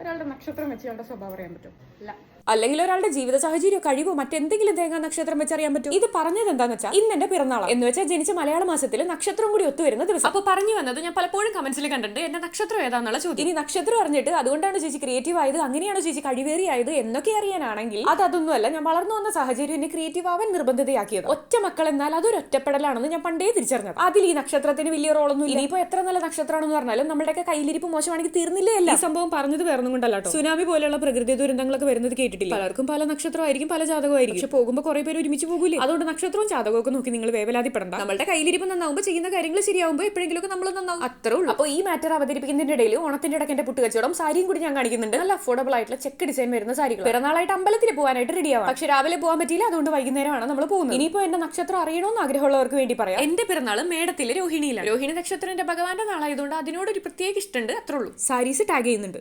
ഒരാളുടെ നക്ഷത്രം വെച്ച് അയാളുടെ സ്വഭാവം അറിയാൻ പറ്റും? ഇല്ല. അല്ലെങ്കിൽ ഒരാളുടെ ജീവിത സാഹചര്യമോ കഴിവോ മറ്റെന്തെങ്കിലും തേങ്ങാ നക്ഷത്രം വെച്ച് അറിയാൻ പറ്റും? ഇത് പറഞ്ഞത് എന്താന്ന് വെച്ചാൽ ഇന്ന് എന്റെ പിറന്നാളാണ് എന്ന് വെച്ചാൽ ജനിച്ച മലയാള മാസത്തിൽ നക്ഷത്രം കൂടി ഒത്തുവരുന്ന ദിവസം. അപ്പൊ പറഞ്ഞു വന്നത് ഞാൻ പലപ്പോഴും കമന്റ്സിൽ കണ്ടിട്ടുണ്ട് എന്റെ നക്ഷത്രം ഏതാന്നുള്ള ചോദ്യം. ഇനി നക്ഷത്രം അറിഞ്ഞിട്ട് അതുകൊണ്ടാണ് ചേച്ചി ക്രിയേറ്റീവ് ആയത്, അങ്ങനെയാണോ ചേച്ചി കഴിവേറിയായത് എന്നൊക്കെ അറിയാനാണെങ്കിൽ അതൊന്നുമല്ല. ഞാൻ വളർന്നു വന്ന സാഹചര്യം എന്നെ ക്രിയേറ്റീവ് ആവാൻ നിർബന്ധിതയാക്കിയത്. ഒറ്റ മക്കൾ എന്നാൽ അതൊരു ഒറ്റപ്പെടലാണെന്ന് ഞാൻ പണ്ടേ തിരിച്ചറിഞ്ഞത്. അതിൽ ഈ നക്ഷത്രത്തിന് വലിയ റോളൊന്നും ഇല്ല. ഇനിയിപ്പോ എത്ര നല്ല നക്ഷത്രമാണെന്ന് പറഞ്ഞാലും നമ്മുടെയൊക്കെ കയ്യിലിരിപ്പ് മോശമാണെങ്കിൽ തീർന്നില്ലേ അല്ല. ഈ സംഭവം പറഞ്ഞത് വേറൊന്നും കൊണ്ടല്ലോ. സുനാമി പോലെയുള്ള പ്രകൃതി ദുരന്തങ്ങളൊക്കെ വരുന്നത് കേട്ടിട്ടില്ല. പലർക്കും പല നക്ഷത്രമായിരിക്കും, പല ജാതകമായിരിക്കും. പക്ഷെ പോകുമ്പോൾ കുറെ പേര് ഒരുമിച്ച് പോകൂലേ. അതുകൊണ്ട് നക്ഷത്രവും ജാതകവും ഒക്കെ നോക്കി നിങ്ങൾ വേവലാതിപ്പെടണ്ട. നമ്മുടെ കയ്യിലിരിപ്പ് നന്നാവുമ്പോൾ ചെയ്യുന്ന കാര്യങ്ങൾ ശരിയാവുമ്പോൾ എപ്പോഴെങ്കിലും നമ്മൾ നന്നാവും, അത്രേ ഉള്ളൂ. അപ്പോൾ ഈ മാറ്റർ അവതരിപ്പിക്കുന്നതിന്റെ ഇടയിൽ ഓണത്തിന്റെ ഇടയ്ക്ക് എന്റെ പുട്ടുകച്ചവടം സാരിയും കൂടി ഞാൻ കാണിക്കുന്നുണ്ട്. നല്ല അഫോർഡബിൾ ആയിട്ടുള്ള ചെക്ക് ഡിസൈൻ വരുന്ന സാരികൾ. പിറന്നാളായിട്ട് അമ്പലത്തിൽ പോകാനായിട്ട് റെഡിയാവാം. പക്ഷെ രാവിലെ പോകാൻ പറ്റിയില്ല, അതുകൊണ്ട് വൈകുന്നേരമാണ് നമ്മൾ പോകുന്നത്. ഇനിയിപ്പോ എന്റെ നക്ഷത്രം അറിയണമെന്ന് ആഗ്രഹമുള്ളവർക്ക് വേണ്ടി പറയാം. എന്റെ പിറന്നാൾ മേടത്തിലെ രോഹിണിയിലാണ്. രോഹിണി നക്ഷത്രത്തിന്റെ ഭഗവാന്റെ നാളായതുകൊണ്ട് അതിനോട് ഒരു പ്രത്യേക ഇഷ്ടമുണ്ട്, അത്രേ ഉള്ളൂ. സാരീസ് ടാഗ് ചെയ്യുന്നുണ്ട്.